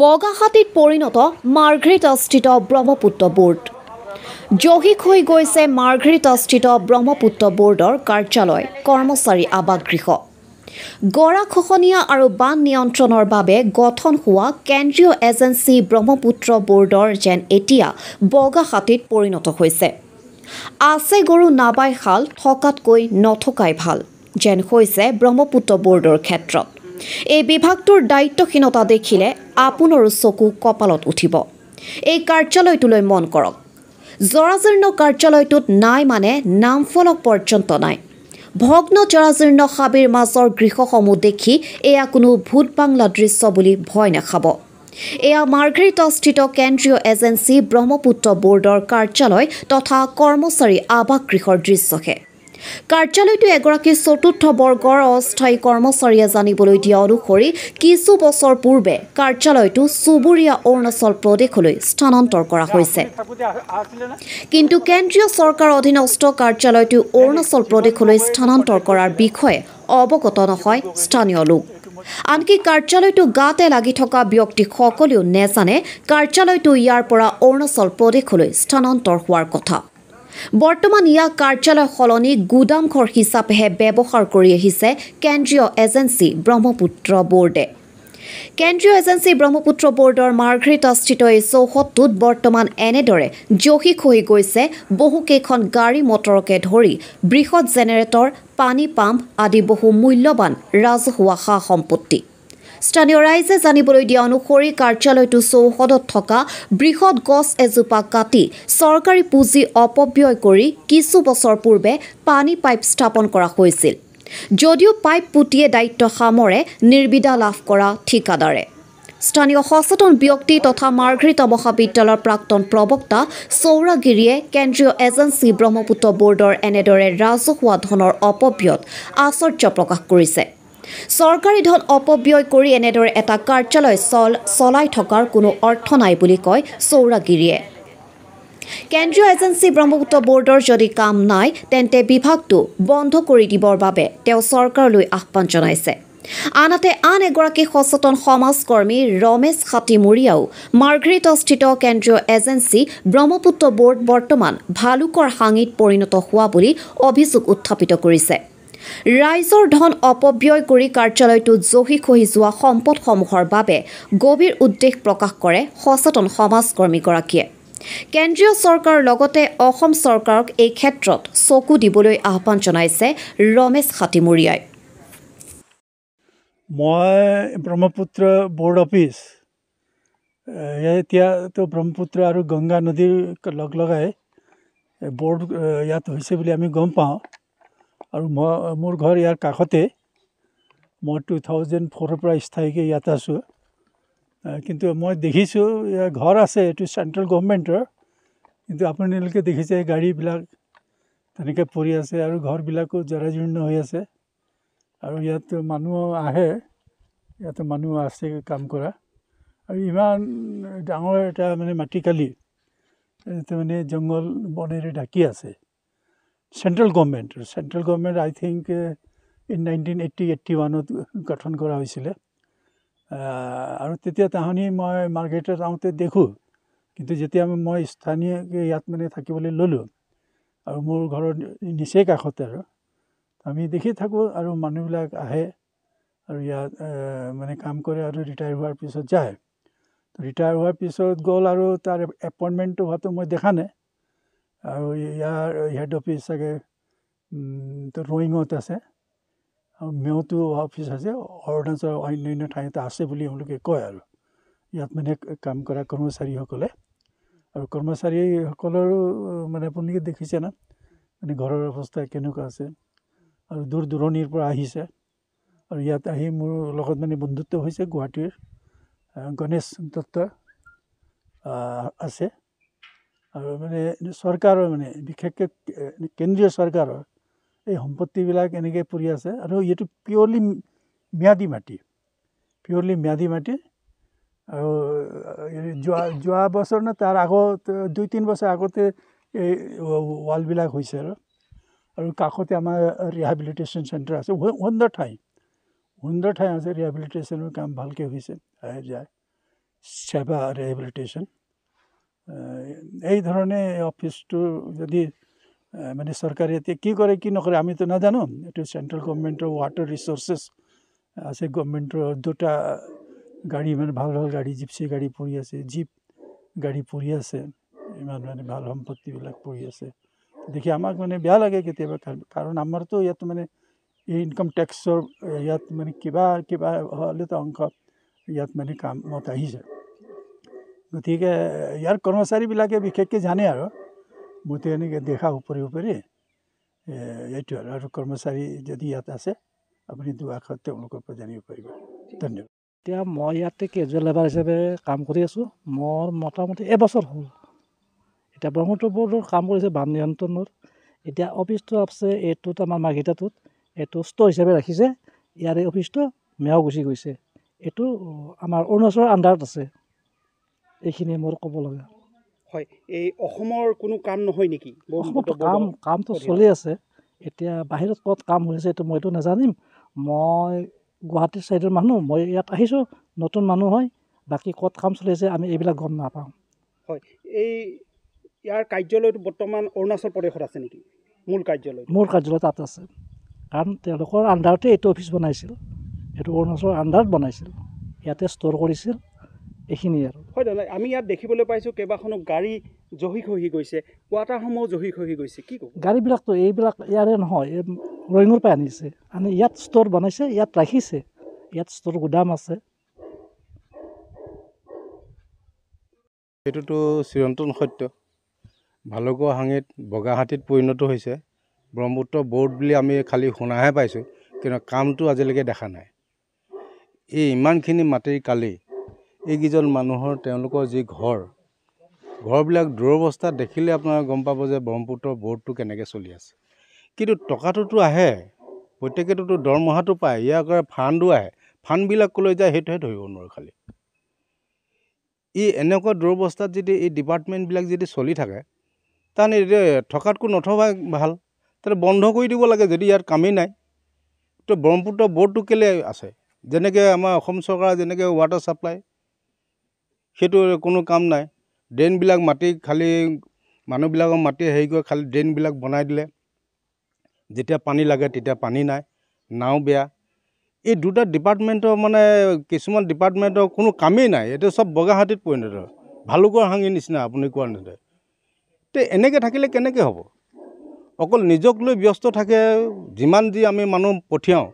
বগাহাতীত পৰিণত মাৰ্ঘেৰিটাস্থিত ব্ৰহ্মপুত্ৰ বোৰ্ড। জহিক হৈ গৈছে মাৰ্ঘেৰিটাস্থিত ব্ৰহ্মপুত্ৰ বোৰ্ডৰ কাৰ্যালয়, কৰ্মচাৰী আৱাসগৃহ। গৰাখহনীয়া আৰু বান নিয়ন্ত্ৰণৰ বাবে গঠন হোৱা কেন্দ্ৰীয় এজেন্সি ব্ৰহ্মপুত্ৰ বোৰ্ডৰ যেন এতিয়া বগাহাতীত পৰিণত হৈছে। আছে গৰু নাবাই শাল, থকাতকৈ নথকাই ভাল যেন হৈছে ব্ৰহ্মপুত্ৰ বোৰ্ডৰ ক্ষেত্ৰত। এই বিভাগটোৰ দায়িত্বহীনতা দেখিলে আপোনাৰো চকু কপালত উঠিব। এই কাৰ্যালয়টোলৈ মন কৰক। জৰাজীৰ্ণ কাৰ্যালয়টোত নাই মানে নামফলক পৰ্যন্ত নাই। ভগ্ন জৰাজীৰ্ণ হাবিৰ মাজৰ গৃহসমূহ দেখি এয়া কোনো ভূত বাংলা দৃশ্য বুলি ভয় নাখাব। এয়া মাৰ্ঘেৰিটাস্থিত কেন্দ্ৰীয় এজেন্সি ব্ৰহ্মপুত্ৰ বোৰ্ডৰ কাৰ্যালয় তথা কৰ্মচাৰী আৱাসগৃহৰ দৃশ্যহে। কাৰ্যালয়টো এগৰাকী চতুৰ্থ বৰ্গৰ অস্থায়ী কৰ্মচাৰীয়ে জানিবলৈ দিয়া অনুসৰি কিছু বছৰ পূৰ্বে কাৰ্যালয়টো চুবুৰীয়া অৰুণাচল প্ৰদেশলৈ স্থানান্তৰ কৰা হৈছে। কিন্তু কেন্দ্ৰীয় চৰকাৰ অধীনস্থ কাৰ্যালয়টো অৰুণাচল প্ৰদেশলৈ স্থানান্তৰ কৰাৰ বিষয়ে অৱগত নহয় স্থানীয় লোক। আনকি কাৰ্যালয়টো গাতে লাগি থকা ব্যক্তিসকলেও নেজানে কাৰ্যালয়টো ইয়াৰ পৰা অৰুণাচল প্ৰদেশলৈ স্থানান্তৰ হোৱাৰ কথা। বৰ্তমান ইয়াক কাৰ্যালয় সলনি গুদামঘৰ হিচাপেহে ব্যৱহাৰ কৰি আহিছে কেন্দ্ৰীয় এজেন্সি ব্ৰহ্মপুত্ৰ বোৰ্ডে। কেন্দ্ৰীয় এজেন্সি ব্ৰহ্মপুত্ৰ বোৰ্ডৰ মাৰ্ঘেৰিটাস্থিত এই চৌহদটোত বৰ্তমান এনেদৰে জহিক হৈ গৈছে বহুকেইখন গাড়ী মটৰকে ধৰি বৃহৎ জেনেৰেটৰ, পানী পাম্প আদি বহু মূল্যৱান ৰাজহুৱা সা সম্পত্তি। স্থানীয় ৰাইজে জানিবলৈ দিয়া অনুসৰি কাৰ্যালয়টো চৌহদত থকা বৃহৎ গছ এজোপা কাটি চৰকাৰী পুঁজি অপব্যয় কৰি কিছু বছৰ পূৰ্বে পানী পাইপ স্থাপন কৰা হৈছিল। যদিও পাইপ পুতিয়ে দায়িত্ব সামৰে নিৰ্বিদা লাভ কৰা ঠিকাদাৰে। স্থানীয় সচেতন ব্যক্তি তথা মাৰ্ঘেৰিটা মহাবিদ্যালয়ৰ প্ৰাক্তন প্ৰবক্তা সৌৰাগিৰিয়ে কেন্দ্ৰীয় এজেন্সি ব্ৰহ্মপুত্ৰ বোৰ্ডৰ এনেদৰে ৰাজহুৱা ধনৰ অপব্যয়ত আশ্চৰ্য প্ৰকাশ কৰিছে। চৰকাৰী ধন অপব্যয় কৰি এনেদৰে এটা কাৰ্যালয় চলাই থকাৰ কোনো অৰ্থ নাই বুলি কয় সৌৰাগিৰিয়ে। কেন্দ্ৰীয় এজেন্সি ব্ৰহ্মপুত্ৰ বোৰ্ডৰ যদি কাম নাই তেন্তে বিভাগটো বন্ধ কৰি দিবৰ বাবে তেওঁ চৰকাৰলৈ আহ্বান জনাইছে। আনহাতে আন এগৰাকী সচেতন সমাজকৰ্মী ৰমেশ হাতীমুৰীয়াও মাৰ্ঘেৰিটাস্থিত কেন্দ্ৰীয় এজেন্সি ব্ৰহ্মপুত্ৰ বোৰ্ড বৰ্তমান ভালুকৰ হাঙিত পৰিণত হোৱা বুলি অভিযোগ উত্থাপিত কৰিছে। ৰাইজৰ ধন অপব্যয় কৰি কাৰ্যালয়টোত জহিক হৈ যোৱা সম্পদসমূহৰ বাবে গভীৰ উদ্বেগ প্ৰকাশ কৰে সচেতন সমাজকৰ্মীগৰাকীয়ে। কেন্দ্ৰীয় চৰকাৰৰ লগতে অসম চৰকাৰক এই ক্ষেত্ৰত চকু দিবলৈ আহ্বান জনাইছে ৰমেশ হাতীমুৰীয়াই। মই ব্ৰহ্মপুত্ৰ বোৰ্ড অফিচ এতিয়াতো ব্ৰহ্মপুত্ৰ আৰু গংগা নদীৰ লগাই বোৰ্ড ইয়াত হৈছে বুলি আমি গম পাওঁ। আৰু মোৰ ঘৰ ইয়াৰ কাষতে। মই 2004 পৰা স্থায়ীকৈ ইয়াত আছোঁ। কিন্তু মই দেখিছোঁ ইয়াৰ ঘৰ আছে, এইটো চেণ্ট্ৰেল গভৰ্ণমেণ্টৰ। কিন্তু আপোনালোকে দেখিছে গাড়ীবিলাক তেনেকৈ পৰি আছে আৰু ঘৰবিলাকো জৰাজীৰ্ণ হৈ আছে। আৰু ইয়াত মানুহ আহে, ইয়াতে মানুহ আছে কাম কৰা। আৰু ইমান ডাঙৰ এটা মাটিকালি মানে জংঘল বনেৰে ঢাকি আছে। Central government I think in 1980-81 গঠন কৰা হৈছিলে। আৰু তেতিয়া তাহানি মই মাৰ্ঘেৰিটা যাওঁতে দেখোঁ। কিন্তু যেতিয়া মই স্থানীয়কৈ ইয়াত থাকিবলৈ ল'লোঁ আৰু মোৰ ঘৰৰ নিচেই কাষতে আৰু আমি দেখি থাকোঁ আৰু মানুহবিলাক আহে আৰু ইয়াত কাম কৰে আৰু ৰিটায়াৰ হোৱাৰ পিছত যায়। ৰিটায়াৰ হোৱাৰ পিছত গ'ল আৰু তাৰ এপইণ্টমেণ্টটো হোৱাটো মই দেখা নাই। আৰু ইয়াৰ হেড অফিচ চাগে ৰয়িঙত আছে আৰু মেওতো অফিচ আছে, অৰুণাচল অন্যান্য ঠাইতে আছে বুলি এওঁলোকে কয়। আৰু ইয়াত কাম কৰা কৰ্মচাৰীসকলে আৰু কৰ্মচাৰীসকলৰো আপোনালোকে দেখিছে না ঘৰৰ অৱস্থা কেনেকুৱা আছে। আৰু দূৰ দূৰণিৰ পৰা আহিছে আৰু ইয়াত আহি মোৰ লগত বন্ধুত্ব হৈছে। গুৱাহাটীৰ গণেশ দত্ত আছে। আৰু চৰকাৰৰ বিশেষকৈ কেন্দ্ৰীয় চৰকাৰৰ এই সম্পত্তিবিলাক এনেকৈ পৰি আছে। আৰু এইটো পিয়ৰলি ম্যাদী মাটি। আৰু যোৱা বছৰ তাৰ আগত 2-3 বছৰ আগতে এই ৱালবিলাক হৈছে। আৰু কাষতে আমাৰ ৰিহেবিলিটেশ্যন চেণ্টাৰ আছে, সুন্দৰ ঠাই আছে। ৰিহেবিলিটেশ্যনৰ কাম ভালকৈ হৈছে, যায়। সেৱা ৰিহেবিলিটেশ্যন এই ধৰণে অফিচটো যদি মানে চৰকাৰে এতিয়া কি কৰে কি নকৰে আমিতো নাজানো এইটো চেণ্ট্ৰেল গভৰ্ণমেণ্টৰ ৱাটাৰ ৰিচোৰ্চেছ আছে গভৰ্ণমেণ্টৰ দুটা গাড়ী মানে ভাল ভাল গাড়ী জিপচি গাড়ী পৰি আছে জীপ গাড়ী পৰি আছে ইমান মানে ভাল সম্পত্তিবিলাক পৰি আছে দেখি আমাক মানে বেয়া লাগে কেতিয়াবা কাৰণ আমাৰতো ইয়াত মানে এই ইনকাম টেক্সৰ ইয়াত মানে কিবা কিবা হ'লেতো অংশ ইয়াত মানে কামত আহিছে গতিকে ইয়াৰ কৰ্মচাৰীবিলাকে বিশেষকৈ জানে আৰু মইতো এনেকৈ দেখা উপৰি এইটো আৰু কৰ্মচাৰী যদি ইয়াত আছে আপুনি দুআষাৰ তেওঁলোকৰ পৰা জানিব পাৰিব ধন্যবাদ এতিয়া মই ইয়াতে কেজুৱেল লেবাৰ হিচাপে কাম কৰি আছোঁ মোৰ মোটামুটি এবছৰ হ'ল এতিয়া ব্ৰহ্মপুত্ৰ বৰ্ডৰ কাম কৰিছে বান নিয়ন্ত্ৰণৰ এতিয়া অফিচটো আছে এইটোত আমাৰ মাৰ্ঘেৰিটাটোত এইটো ষ্ট'ৰ হিচাপে ৰাখিছে ইয়াৰে অফিচটো মেও গুচি গৈছে এইটো আমাৰ অৰুণাচলৰ আণ্ডাৰত আছে এইখিনিয়ে মোৰ ক'ব লগা হয় এই অসমৰ কোনো কাম নহয় নেকি কামটো চলি আছে এতিয়া বাহিৰত ক'ত কাম হৈছে এইটো মইতো নাজানিম মই গুৱাহাটীৰ ছাইডৰ মানুহ মই ইয়াত আহিছোঁ নতুন মানুহ হয় বাকী ক'ত কাম চলি আছে আমি এইবিলাক গম নাপাওঁ হয় এই ইয়াৰ কাৰ্যালয়টো বৰ্তমান অৰুণাচল প্ৰদেশত আছে নেকি মূল কাৰ্যালয় তাত আছে কাৰণ তেওঁলোকৰ আণ্ডাৰতে এইটো অফিচ বনাইছিল এইটো অৰুণাচলৰ আণ্ডাৰত বনাইছিল ইয়াতে ষ্ট'ৰ কৰিছিল এইখিনিয়ে আৰু হয় দাদা আমি ইয়াত দেখিবলৈ পাইছোঁ কেইবাখনো গাড়ী জহি খহি গৈছে কোৱাটাৰসমূহ জহি খহি গৈছে কি ক'ব গাড়ীবিলাকতো এইবিলাক ইয়াৰে নহয় ৰয়িঙৰ পৰা আনিছে আনি ইয়াত ষ্ট'ৰ বনাইছে ইয়াত ৰাখিছে ইয়াত ষ্ট'ৰ গুদাম আছে এইটোতো চিৰন্তন সত্য ভালুকৰ হাঙিত বগাহাতীত পৰিণত হৈছে ব্ৰহ্মপুত্ৰ ব'ৰ্ড বুলি আমি খালি শুনাহে পাইছোঁ কিন্তু কামটো আজিলৈকে দেখা নাই এই ইমানখিনি মাটিৰ কালি এইকেইজন মানুহৰ তেওঁলোকৰ যি ঘৰবিলাক দুৰৱস্থা দেখিলে আপোনাৰ গম পাব যে ব্ৰহ্মপুত্ৰ ব'ৰ্ডটো কেনেকৈ চলি আছে কিন্তু টকাটোতো আহে প্ৰত্যেকেতো দৰমহাটো পায় ইয়াৰ ফাণ্ডো আহে ফাণ্ডবিলাক ক'লৈ যায় সেইটোহে ধৰিব নোৱাৰোঁ খালি এনেকুৱা দুৰৱস্থাত যদি এই ডিপাৰ্টমেণ্টবিলাক যদি চলি থাকে তাৰমানে এতিয়া থকাতকৈ নথকাই ভাল তাতে বন্ধ কৰি দিব লাগে যদি ইয়াত কামেই নাই তো ব্ৰহ্মপুত্ৰ ব'ৰ্ডটো কেলৈ আছে যেনেকৈ আমাৰ অসম চৰকাৰৰ যেনেকৈ ৱাটাৰ ছাপ্লাই সেইটো কোনো কাম নাই ড্ৰেইনবিলাক মাটি খালী মানুহবিলাকৰ মাটি হেৰি কৰি খালী ড্ৰেইনবিলাক বনাই দিলে যেতিয়া পানী লাগে তেতিয়া পানী নাই নাও বেয়া এই দুটা ডিপাৰ্টমেণ্টৰ মানে কিছুমান ডিপাৰ্টমেণ্টৰ কোনো কামেই নাই এইটো চব বগাহাতীত পৰিণত ভালুকৰ হাঙিৰ নিচিনা আপুনি কোৱাৰ নিচিনা তে এনেকৈ থাকিলে কেনেকৈ হ'ব অকল নিজক লৈ ব্যস্ত থাকে যিমান যি আমি মানুহ পঠিয়াওঁ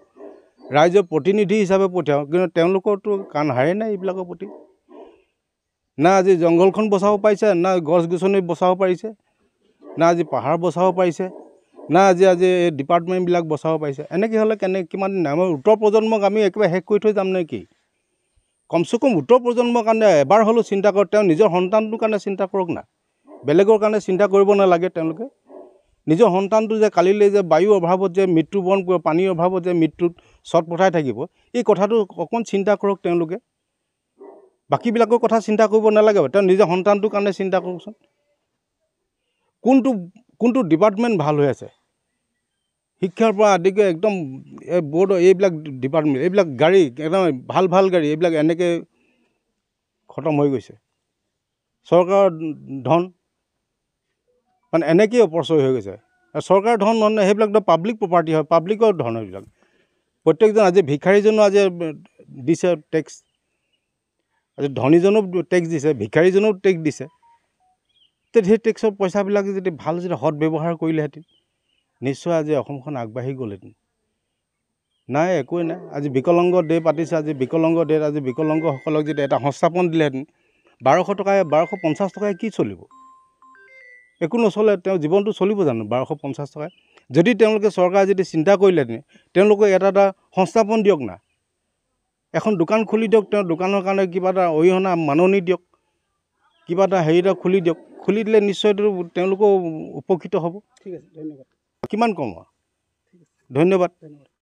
ৰাইজৰ প্ৰতিনিধি হিচাপে পঠিয়াওঁ কিন্তু তেওঁলোকৰতো কাণ হাৰেই নাই এইবিলাকৰ প্ৰতি না আজি জংঘলখন বচাব পাৰিছে না গছ গছনি বচাব পাৰিছে না আজি পাহাৰ বচাব পাৰিছে না আজি এই ডিপাৰ্টমেণ্টবিলাক বচাব পাৰিছে এনেকৈ হ'লে কিমান দিন আমাৰ উত্তৰ প্ৰজন্মক আমি একেবাৰে শেষ কৰি থৈ যাম নে কি কমচে কম উত্তৰ প্ৰজন্মৰ কাৰণে এবাৰ হ'লেও চিন্তা কৰক তেওঁ নিজৰ সন্তানটোৰ কাৰণে চিন্তা কৰক না বেলেগৰ কাৰণে চিন্তা কৰিব নালাগে তেওঁলোকে নিজৰ সন্তানটো যে কালিলৈ যে বায়ুৰ অভাৱত যে মৃত্যুবৰণ কৰিব পানীৰ অভাৱত যে মৃত্যুত চট পঠাই থাকিব এই কথাটো অকণ চিন্তা কৰক তেওঁলোকে বাকীবিলাকৰ কথা চিন্তা কৰিব নালাগে তেওঁ নিজৰ সন্তানটোৰ কাৰণে চিন্তা কৰকচোন কোনটো ডিপাৰ্টমেণ্ট ভাল হৈ আছে শিক্ষাৰ পৰা আদি কৰি একদম এই ব'ৰ্ডৰ এইবিলাক ডিপাৰ্টমেণ্ট এইবিলাক গাড়ী একদম ভাল গাড়ী এইবিলাক এনেকৈ খতম হৈ গৈছে চৰকাৰৰ ধন মানে এনেকেই অপচয় হৈ গৈছে আৰু চৰকাৰৰ ধন নহয় সেইবিলাকতো পাব্লিক প্ৰপাৰ্টি হয় পাব্লিকৰ ধন এইবিলাক প্ৰত্যেকজন আজি ভিক্ষাৰীজনো আজি দিছে টেক্স আজি ধনীজনো টেক্স দিছে ভিক্ষাৰীজনেও টেক্স দিছে তেতিয়া সেই টেক্সৰ পইচাবিলাক যদি ভাল যদি সৎ ব্যৱহাৰ কৰিলেহেঁতেন নিশ্চয় আজি অসমখন আগবাঢ়ি গ'লহেঁতেন নাই একোৱেই নাই আজি বিকলাংগ ডে পাতিছে আজি বিকলাংগ ডেত আজি বিকলাংগসকলক যদি এটা সংস্থাপন দিলেহেঁতেন 1250 টকাই কি চলিব একো নচলে তেওঁ জীৱনটো চলিব জানো 1250 টকাই যদি তেওঁলোকে চৰকাৰে যদি চিন্তা কৰিলেহেঁতেন তেওঁলোকে এটা সংস্থাপন দিয়ক না এখন দোকান খুলি দিয়ক তেওঁ দোকানৰ কাৰণে কিবা এটা অৰিহণা মাননি দিয়ক কিবা এটা হেৰি এটা খুলি দিয়ক খুলি দিলে নিশ্চয় তেওঁলোকো উপকৃত হ'ব ঠিক আছে ধন্যবাদ কিমান কম ধন্যবাদ